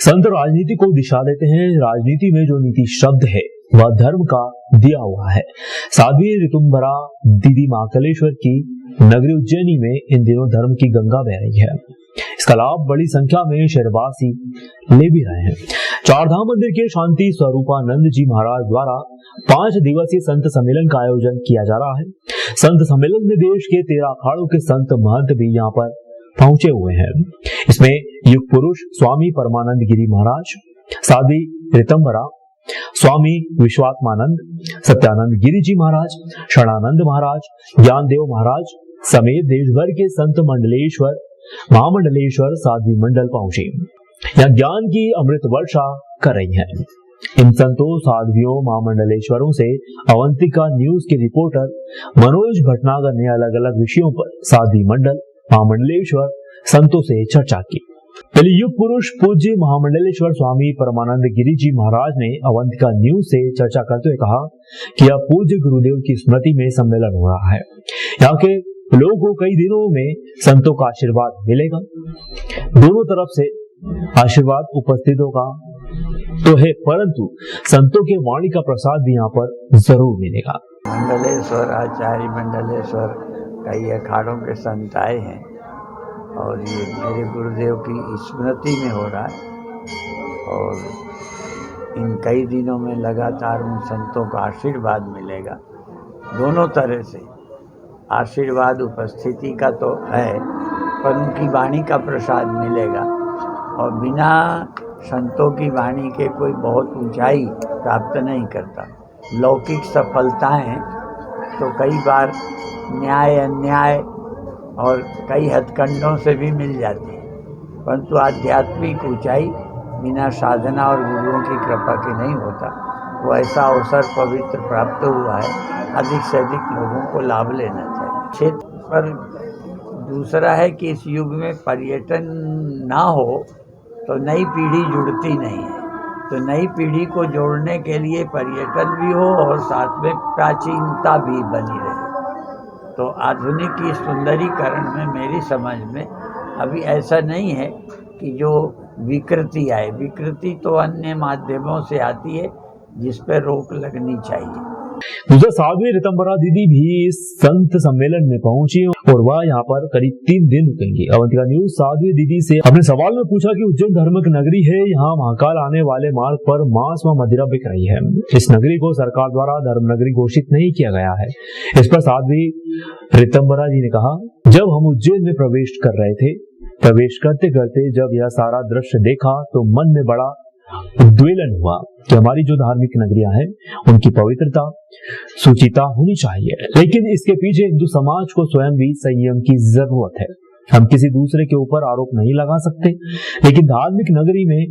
संत राजनीति को दिशा देते हैं। राजनीति में जो नीति शब्द है वह धर्म का दिया हुआ है। साध्वी ऋतुंबरा दीदी महाकालेश्वर की नगरी उज्जैनी में इन दिनों धर्म की गंगा बह रही है। इसका लाभ बड़ी संख्या में शहरवासी ले भी रहे हैं। चारधाम मंदिर के शांति स्वरूपानंद जी महाराज द्वारा 5 दिवसीय संत सम्मेलन का आयोजन किया जा रहा है। संत सम्मेलन में देश के 13 अखाड़ों के संत महंत भी यहाँ पर पहुंचे हुए हैं। इसमें युग पुरुष स्वामी परमानंद गिरी महाराज, साध्वी ऋतंबरा, स्वामी विश्वात्मानंद, सत्यानंद गिरी जी महाराज, शरणानंद महाराज, ज्ञानदेव महाराज समेत देश भर के संत मंडलेश्वर, महामंडलेश्वर साध्वी मंडल पहुंचे। यहाँ ज्ञान की अमृत वर्षा कर रही है। इन संतों, साध्वियों, महामंडलेश्वरों से अवंतिका न्यूज के रिपोर्टर मनोज भटनागर ने अलग अलग विषयों पर साध्वी मंडल, महामंडलेश्वर संतों से चर्चा की। पहले युग पुरुष पूज्य महामंडलेश्वर स्वामी परमानंद गिरी जी महाराज ने अवंतिका न्यूज से चर्चा करते हुए कहा कि अब पूज्य गुरुदेव की स्मृति में सम्मेलन हो रहा है। यहाँ के लोगों को कई दिनों में संतों का आशीर्वाद मिलेगा। दोनों तरफ से आशीर्वाद उपस्थित होगा तो है, परंतु संतों के वाणी का प्रसाद भी यहाँ पर जरूर मिलेगा। मंडलेश्वर आचार्य मंडलेश्वर कई अखाड़ों के संत आए हैं और ये मेरे गुरुदेव की स्मृति में हो रहा है और इन कई दिनों में लगातार उन संतों का आशीर्वाद मिलेगा। दोनों तरह से आशीर्वाद उपस्थिति का तो है, पर उनकी वाणी का प्रसाद मिलेगा और बिना संतों की वाणी के कोई बहुत ऊंचाई प्राप्त नहीं करता। लौकिक सफलताएं तो कई बार न्याय अन्याय और कई हथकंडों से भी मिल जाती है, परंतु आध्यात्मिक ऊंचाई बिना साधना और गुरुओं की कृपा के नहीं होता। वो ऐसा अवसर पवित्र प्राप्त हुआ है, अधिक से अधिक लोगों को लाभ लेना चाहिए। क्षेत्र पर दूसरा है कि इस युग में पर्यटन ना हो तो नई पीढ़ी जुड़ती नहीं है, तो नई पीढ़ी को जोड़ने के लिए पर्यटन भी हो और साथ में प्राचीनता भी बनी रहे। तो आधुनिक की सुंदरीकरण में मेरी समझ में अभी ऐसा नहीं है कि जो विकृति आए। विकृति तो अन्य माध्यमों से आती है जिस पर रोक लगनी चाहिए। दूसरा साध्वी ऋतंबरा दीदी भी इस संत सम्मेलन में पहुंची और वह यहाँ पर करीब 3 दिन रुकेंगी। अवंतिका न्यूज साध्वी दीदी से अपने सवाल में पूछा कि उज्जैन धार्मिक नगरी है, यहाँ महाकाल आने वाले मार्ग पर मांस व मदिरा बिक रही है। इस नगरी को सरकार द्वारा धर्म नगरी घोषित नहीं किया गया है। इस पर साध्वी ऋतंबरा जी ने कहा, जब हम उज्जैन में प्रवेश कर रहे थे, प्रवेश करते करते जब यह सारा दृश्य देखा तो मन में बड़ा उद्वेलन हुआ कि हमारी जो धार्मिक नगरियां हैं उनकी पवित्रता, सुचिता होनी चाहिए, लेकिन इसके पीछे हिंदू समाज को स्वयं भी संयम की जरूरत है। हम किसी दूसरे के ऊपर आरोप नहीं लगा सकते, लेकिन धार्मिक नगरी में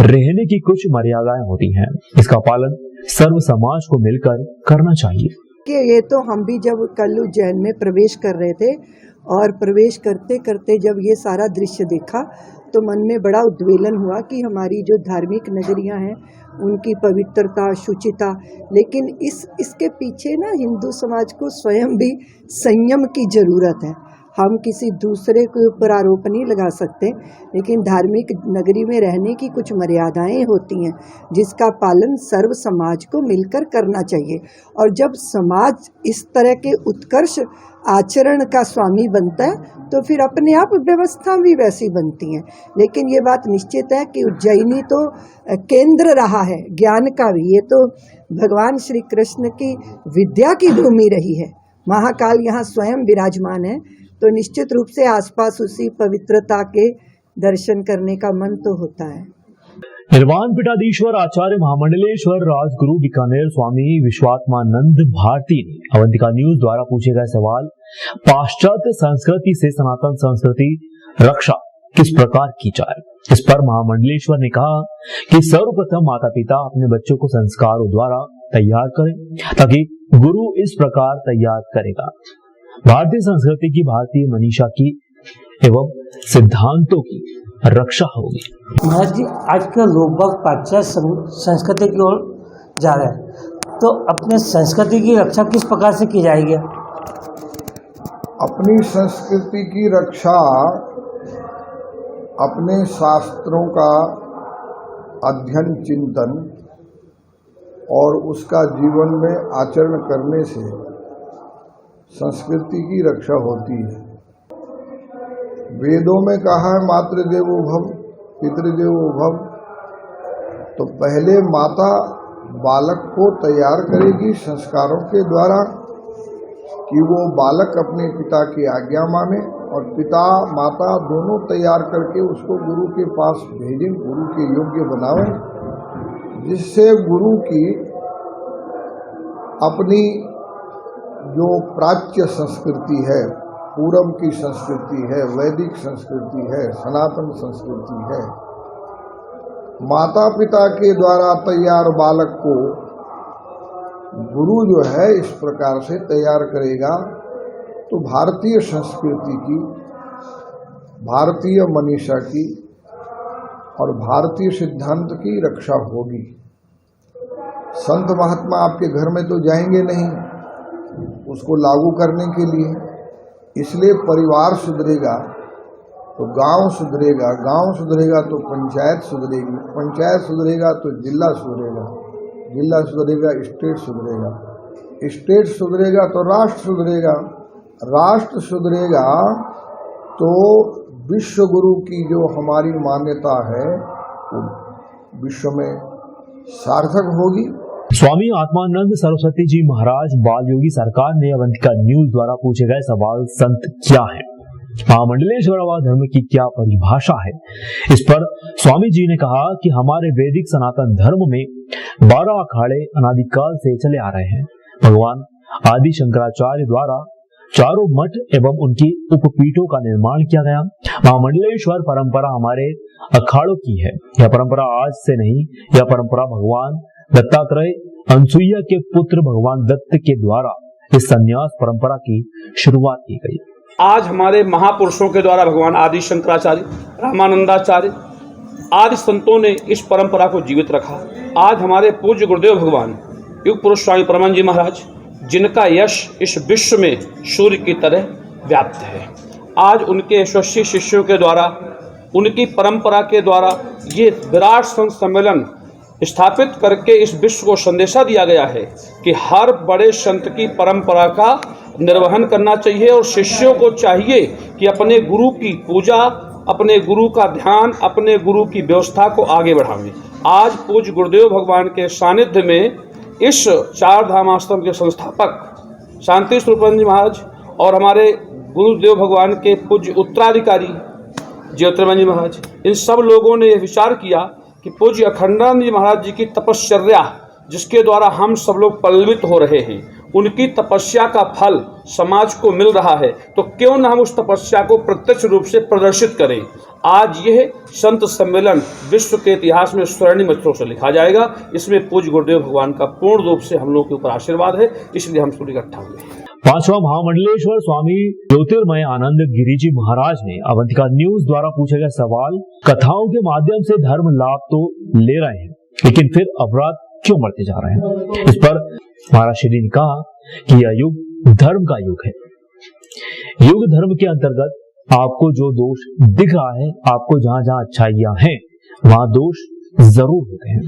रहने की कुछ मर्यादाएं होती हैं। इसका पालन सर्व समाज को मिलकर करना चाहिए। कि ये तो हम भी जब कल उज्जैन में प्रवेश कर रहे थे और प्रवेश करते करते जब ये सारा दृश्य देखा तो मन में बड़ा उद्वेलन हुआ कि हमारी जो धार्मिक नगरियां हैं उनकी पवित्रता, शुचिता, लेकिन इसके पीछे ना हिंदू समाज को स्वयं भी संयम की जरूरत है। हम किसी दूसरे के ऊपर आरोप नहीं लगा सकते, लेकिन धार्मिक नगरी में रहने की कुछ मर्यादाएं होती हैं जिसका पालन सर्व समाज को मिलकर करना चाहिए। और जब समाज इस तरह के उत्कर्ष आचरण का स्वामी बनता है तो फिर अपने आप व्यवस्था भी वैसी बनती हैं। लेकिन ये बात निश्चित है कि उज्जैनी तो केंद्र रहा है ज्ञान का भी। ये तो भगवान श्री कृष्ण की विद्या की भूमि रही है। महाकाल यहाँ स्वयं विराजमान है, तो निश्चित रूप से आसपास उसी पवित्रता के दर्शन करने का मन तो होता है। निर्वाण पीठाधीश्वर आचार्य महामंडलेश्वर राजगुरु बीकानेर स्वामी विश्वात्मानंद भारती ने अवंतिका न्यूज द्वारा पूछे गए सवाल, पाश्चात्य संस्कृति से सनातन संस्कृति रक्षा किस प्रकार की जाए, इस पर महामंडलेश्वर ने कहा कि सर्वप्रथम माता पिता अपने बच्चों को संस्कारों द्वारा तैयार करें, ताकि गुरु इस प्रकार तैयार करेगा। भारतीय संस्कृति की, भारतीय मनीषा की एवं सिद्धांतों की रक्षा होगी। महाराज जी, आजकल लोग पाश्चात्य संस्कृति की ओर जा रहे हैं, तो अपने संस्कृति की रक्षा किस प्रकार से की जाएगी? अपनी संस्कृति की रक्षा अपने शास्त्रों का अध्ययन चिंतन और उसका जीवन में आचरण करने से संस्कृति की रक्षा होती है। वेदों में कहा है मातृदेवो भव पितृदेवो भव, तो पहले माता बालक को तैयार करेगी संस्कारों के द्वारा कि वो बालक अपने पिता की आज्ञा माने, और पिता माता दोनों तैयार करके उसको गुरु के पास भेजें, गुरु के योग्य बनावें, जिससे गुरु की अपनी जो प्राच्य संस्कृति है, पूरब की संस्कृति है, वैदिक संस्कृति है, सनातन संस्कृति है, माता पिता के द्वारा तैयार बालक को गुरु जो है इस प्रकार से तैयार करेगा, तो भारतीय संस्कृति की, भारतीय मनीषा की और भारतीय सिद्धांत की रक्षा होगी। संत महात्मा आपके घर में तो जाएंगे नहीं उसको लागू करने के लिए, इसलिए परिवार सुधरेगा तो गांव सुधरेगा, गांव सुधरेगा तो पंचायत सुधरेगी, पंचायत सुधरेगा तो जिला सुधरेगा, जिला सुधरेगा स्टेट सुधरेगा, स्टेट सुधरेगा तो राष्ट्र सुधरेगा, राष्ट्र सुधरेगा तो विश्व गुरु की जो हमारी मान्यता है वो विश्व में सार्थक होगी। स्वामी आत्मानंद सरस्वती जी महाराज बाल योगी सरकार ने अवंतिका न्यूज द्वारा पूछे गए सवाल संत क्या है, महामंडलेश्वरवाद धर्म की क्या परिभाषा है, इस पर स्वामी जी ने कहा कि हमारे वैदिक सनातन धर्म में 12 अखाड़े अनादिकाल से चले आ रहे हैं। भगवान आदि शंकराचार्य द्वारा चारों मठ एवं उनकी उपपीठों का निर्माण किया गया। महामंडलेश्वर परंपरा हमारे अखाड़ों की है। यह परंपरा आज से नहीं, यह परंपरा भगवान दत्तात्रेय अनसुईया के पुत्र भगवान दत्त के द्वारा इस संन्यास परंपरा की शुरुआत की गई। आज हमारे महापुरुषों के द्वारा भगवान आदि शंकराचार्य, रामानंदाचार्य आदि संतों ने इस परंपरा को जीवित रखा। आज हमारे पूज्य गुरुदेव भगवान युग पुरुष स्वामी परमानंद जी महाराज, जिनका यश इस विश्व में सूर्य की तरह व्याप्त है, आज उनके यशस्वी शिष्यों के द्वारा, उनकी परंपरा के द्वारा ये विराट संत सम्मेलन स्थापित करके इस विश्व को संदेशा दिया गया है कि हर बड़े संत की परंपरा का निर्वहन करना चाहिए और शिष्यों को चाहिए कि अपने गुरु की पूजा, अपने गुरु का ध्यान, अपने गुरु की व्यवस्था को आगे बढ़ावें। आज पूज्य गुरुदेव भगवान के सानिध्य में इस चार धाम आश्रम के संस्थापक शांति स्वरूपानंद जी महाराज और हमारे गुरुदेव भगवान के पूज्य उत्तराधिकारी ज्योतिर्मय जी महाराज, इन सब लोगों ने यह विचार किया कि पूज्य अखंडानंद जी महाराज जी की तपश्चर्या, जिसके द्वारा हम सब लोग पल्लवित हो रहे हैं, उनकी तपस्या का फल समाज को मिल रहा है, तो क्यों न हम उस तपस्या को प्रत्यक्ष रूप से प्रदर्शित करें। आज यह संत सम्मेलन विश्व के इतिहास में स्वर्णिम अक्षरों से लिखा जाएगा। इसमें पूज्य गुरुदेव भगवान का पूर्ण रूप से हम लोग के ऊपर आशीर्वाद है, इसलिए हम सब इकट्ठा हुए। पांचवा महामंडलेश्वर स्वामी ज्योतिर्मय आनंद गिरी जी महाराज ने अवंतिका न्यूज द्वारा पूछे गए सवाल, कथाओं के माध्यम से धर्म लाभ तो ले रहे हैं, लेकिन फिर अपराध क्यों बढ़ते जा रहे हैं। इस पर महाराज श्री ने कहा कि यह युग धर्म का युग है। युग धर्म के अंतर्गत आपको जो दोष दिख रहा है, आपको जहाँ जहाँ अच्छाइयाँ हैं वहाँ दोष जरूर होते हैं।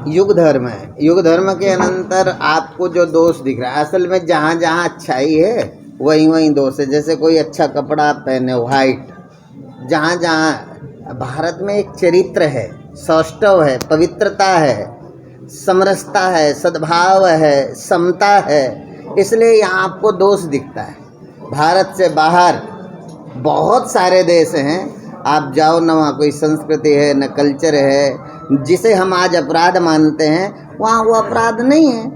युग धर्म है, युग धर्म के अनंतर आपको जो दोष दिख रहा है, असल में जहाँ जहाँ अच्छाई है वहीं वहीं दोष है। जैसे कोई अच्छा कपड़ा पहने व्हाइट, जहाँ जहाँ भारत में एक चरित्र है, सौष्ठव है, पवित्रता है, समरसता है, सद्भाव है, समता है, इसलिए यहाँ आपको दोष दिखता है। भारत से बाहर बहुत सारे देश हैं, आप जाओ ना, वहाँ कोई संस्कृति है न कल्चर है, जिसे हम आज अपराध मानते हैं वहाँ वो अपराध नहीं है।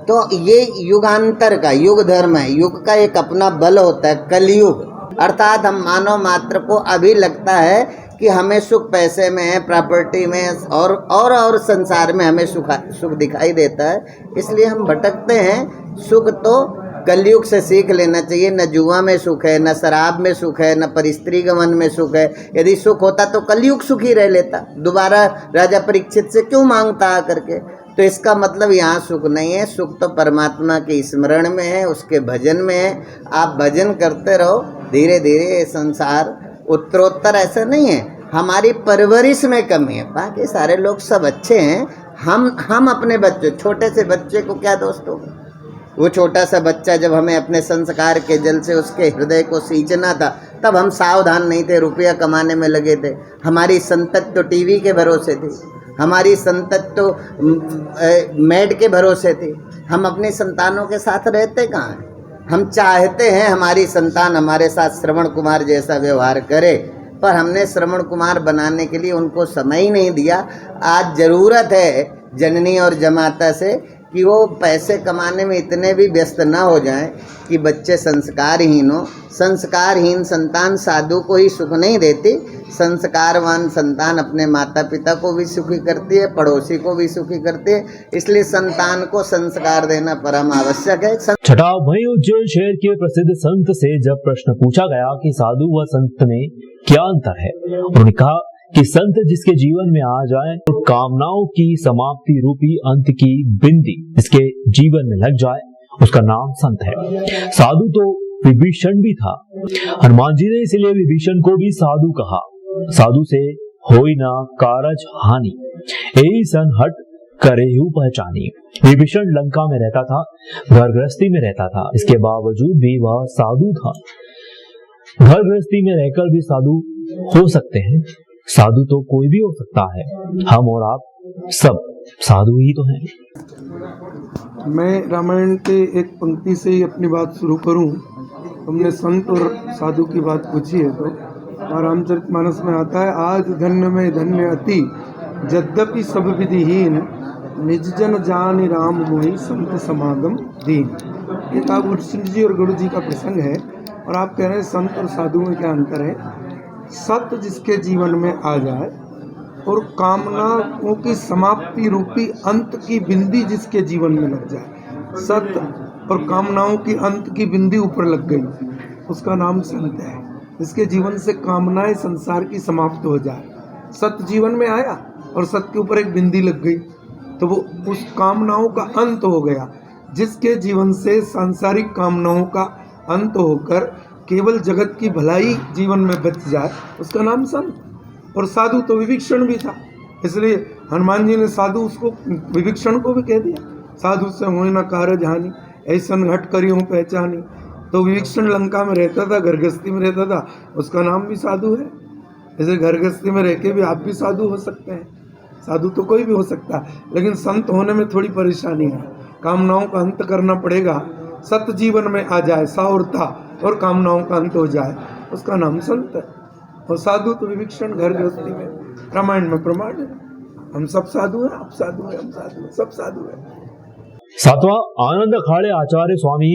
तो ये युगांतर का युग धर्म है। युग का एक अपना बल होता है, कलयुग, अर्थात हम मानव मात्र को अभी लगता है कि हमें सुख पैसे में है, प्रॉपर्टी में और संसार में हमें सुख दिखाई देता है, इसलिए हम भटकते हैं। सुख तो कलयुग से सीख लेना चाहिए। न जुआ में सुख है, न शराब में सुख है, न परिस्त्री गमन में सुख है। यदि सुख होता तो कलयुग सुखी रह लेता, दोबारा राजा परीक्षित से क्यों मांगता आकर के। तो इसका मतलब यहाँ सुख नहीं है, सुख तो परमात्मा के स्मरण में है, उसके भजन में है। आप भजन करते रहो, धीरे धीरे ये संसार उत्तरोत्तर ऐसा नहीं है हमारी परवरिश में कमी है। बाकी सारे लोग सब अच्छे हैं। हम अपने बच्चे, छोटे से बच्चे को क्या दोस्त होगा? वो छोटा सा बच्चा जब हमें अपने संस्कार के जल से उसके हृदय को सींचना था, तब हम सावधान नहीं थे, रुपया कमाने में लगे थे। हमारी संतत तो टीवी के भरोसे थी, हमारी संतत तो मेड के भरोसे थी। हम अपनी संतानों के साथ रहते कहाँ हैं? हम चाहते हैं हमारी संतान हमारे साथ श्रवण कुमार जैसा व्यवहार करे, पर हमने श्रवण कुमार बनाने के लिए उनको समय ही नहीं दिया। आज ज़रूरत है जननी और जमाता से कि वो पैसे कमाने में इतने भी व्यस्त ना हो जाएं कि बच्चे संस्कारहीन हो। संस्कारहीन संतान साधु को ही सुख नहीं देती, संस्कारवान संतान अपने माता पिता को भी सुखी करती है, पड़ोसी को भी सुखी करती है। इसलिए संतान को संस्कार देना परम आवश्यक है। छठा, वहीं उज्जैन शहर के प्रसिद्ध संत से जब प्रश्न पूछा गया कि साधु व संत में क्या अंतर है, उन्होंने कहा कि संत जिसके जीवन में आ जाए तो कामनाओं की समाप्ति रूपी अंत की बिंदी इसके जीवन में लग जाए, उसका नाम संत है। साधु तो विभीषण भी था। हनुमान जी ने इसलिए विभीषण को भी साधु कहा। साधु से होई ना कारज हानि, एही सन हट करेहु पहचानी। विभीषण लंका में रहता था, घर गृहस्थी में रहता था, इसके बावजूद भी वह साधु था। घर गृहस्थी में रहकर भी साधु हो सकते हैं। साधु तो कोई भी हो सकता है। हम और आप सब साधु ही तो हैं। मैं रामायण के एक पंक्ति से ही अपनी बात शुरू करूं। हमने संत और साधु की बात पूछी है, तो रामचरितमानस में आता है, आज धन्य में धन्य अति यद्यपि सब विधिहीन, निज जन जानि राम मोहि संत समागम दीन। ये काबू जी और गुरु जी का प्रसंग है, और आप कह रहे हैं संत और साधु में क्या अंतर है। सत्य जिसके जीवन में आ जाए और कामनाओं की समाप्ति रूपी अंत की बिंदी जिसके जीवन में लग जाए, सत्य और कामनाओं की अंत की बिंदी ऊपर लग गई, उसका नाम संत है। जिसके जीवन से कामनाएं संसार की समाप्त हो जाए, सत्य जीवन में आया और सत्य के ऊपर एक बिंदी लग गई, तो वो उस कामनाओं का अंत हो गया। जिसके जीवन से सांसारिक कामनाओं का अंत होकर केवल जगत की भलाई जीवन में बच जाए, उसका नाम संत। और साधु तो विभीषण भी था, इसलिए हनुमान जी ने साधु उसको विभीषण को भी कह दिया, साधु से होई ना कारज हानि, ऐसन घट करी हूँ पहचानी। तो विभीषण लंका में रहता था, घर गृहस्थी में रहता था, उसका नाम भी साधु है। ऐसे घर गृहस्थी में रह के भी आप भी साधु हो सकते हैं। साधु तो कोई भी हो सकता है, लेकिन संत होने में थोड़ी परेशानी है। कामनाओं का अंत करना पड़ेगा। सत्य जीवन में आ जाए, साउरता और कामनाओं का अंत हो जाए, उसका नाम संत है। और साधु तो विभीषण घर गृहस्थी में, रामायण में प्रमाण है। हम सब साधु हैं, आप साधु हैं, हम साधु हैं, सब साधु हैं। सातवां, आनंद अखाड़े आचार्य स्वामी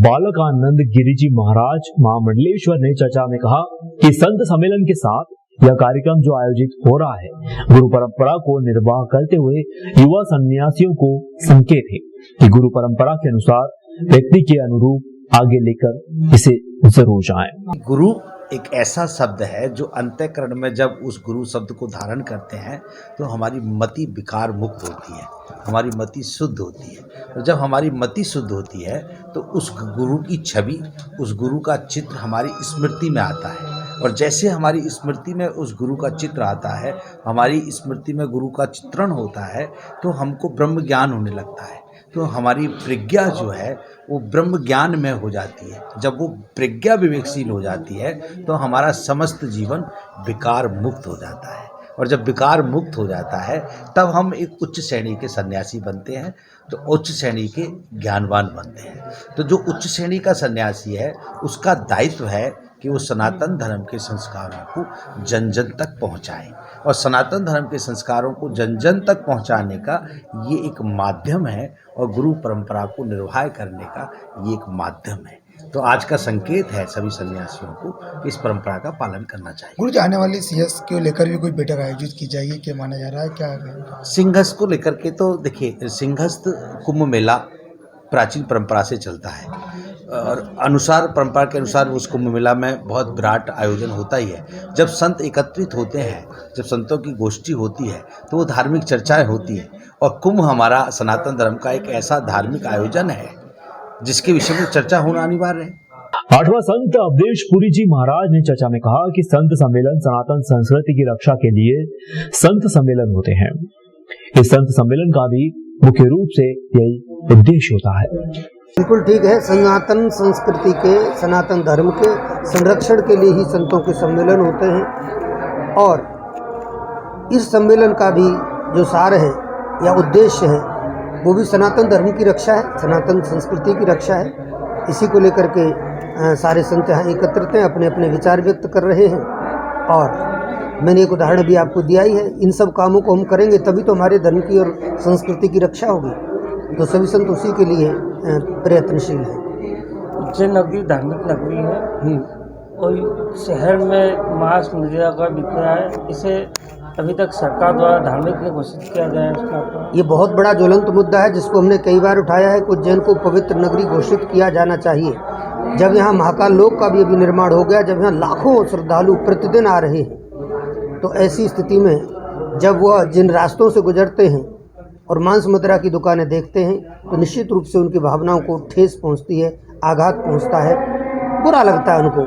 बालकानंद गिरिजी महाराज महामंडलेश्वर ने चर्चा में कहा कि संत सम्मेलन के साथ यह कार्यक्रम जो आयोजित हो रहा है, गुरु परंपरा को निर्वाह करते हुए युवा सन्यासियों को संकेत है कि गुरु परंपरा के अनुसार व्यक्ति के अनुरूप आगे लेकर इसे जरूर जाएं। गुरु एक ऐसा शब्द है जो अंतःकरण में जब उस गुरु शब्द को धारण करते हैं तो हमारी मति विकार मुक्त होती है, हमारी मति शुद्ध होती है। और जब हमारी मति शुद्ध होती है तो उस गुरु की छवि, उस गुरु का चित्र हमारी स्मृति में आता है। और जैसे हमारी स्मृति में उस गुरु का चित्र आता है, हमारी स्मृति में गुरु का चित्रण होता है, तो हमको ब्रह्म ज्ञान होने लगता है। तो हमारी प्रज्ञा जो है वो ब्रह्म ज्ञान में हो जाती है। जब वो प्रज्ञा विवेकशील हो जाती है तो हमारा समस्त जीवन विकार मुक्त हो जाता है। और जब विकार मुक्त हो जाता है तब हम एक उच्च श्रेणी के सन्यासी बनते हैं, तो उच्च श्रेणी के ज्ञानवान बनते हैं। तो जो उच्च श्रेणी का सन्यासी है उसका दायित्व है कि वो सनातन धर्म के संस्कारों को जन जन तक पहुंचाए। और सनातन धर्म के संस्कारों को जन जन तक पहुंचाने का ये एक माध्यम है, और गुरु परंपरा को निर्वाह करने का ये एक माध्यम है। तो आज का संकेत है सभी सन्यासियों को इस परंपरा का पालन करना चाहिए। गुरु जी, आने वाली सिंहस्थ को लेकर भी कोई बैठक आयोजित की जाएगी, क्या माना जा रहा है, क्या है? सिंहस्थ को लेकर के तो देखिए, सिंहस्थ कुंभ मेला प्राचीन परंपरा से चलता है, और परंपरा के अनुसार उस कुंभ मेला में बहुत विराट आयोजन होता ही है। जब संत एकत्रित होते हैं, जब संतों की गोष्ठी होती है तो वो धार्मिक चर्चाएं होती हैं। और कुंभ हमारा सनातन धर्म का एक ऐसा धार्मिक आयोजन है जिसके विषय में चर्चा होना अनिवार्य है। आठवां संत अवधेश पुरी जी महाराज ने चर्चा में कहा कि संत सम्मेलन सनातन संस्कृति की रक्षा के लिए संत सम्मेलन होते हैं। इस संत सम्मेलन का भी मुख्य रूप से यही उद्देश्य होता है। बिल्कुल ठीक है। सनातन संस्कृति के, सनातन धर्म के संरक्षण के लिए ही संतों के सम्मेलन होते हैं और इस सम्मेलन का भी जो सार है या उद्देश्य है वो भी सनातन धर्म की रक्षा है, सनातन संस्कृति की रक्षा है। इसी को लेकर के सारे संत यहाँ एकत्रित हैं, अपने अपने विचार व्यक्त कर रहे हैं और मैंने एक उदाहरण भी आपको दिया ही है। इन सब कामों को हम करेंगे तभी तो हमारे धर्म की और संस्कृति की रक्षा होगी। तो सभी संत उसी के लिए प्रयत्नशील हैं। उज्जैन नगरी धार्मिक नगरी है और शहर में मांस मीडिया का बिक्रा है, इसे अभी तक सरकार द्वारा धार्मिक नहीं घोषित किया जाए। उसका ये बहुत बड़ा ज्वलंत मुद्दा है जिसको हमने कई बार उठाया है कि उज्जैन को पवित्र नगरी घोषित किया जाना चाहिए। जब यहाँ महाकाल लोक का भी अभी निर्माण हो गया, जब यहाँ लाखों श्रद्धालु प्रतिदिन आ रहे हैं, तो ऐसी स्थिति में जब वह जिन रास्तों से गुजरते हैं और मांस मदिरा की दुकानें देखते हैं तो निश्चित रूप से उनकी भावनाओं को ठेस पहुँचती है, आघात पहुँचता है, बुरा लगता है उनको।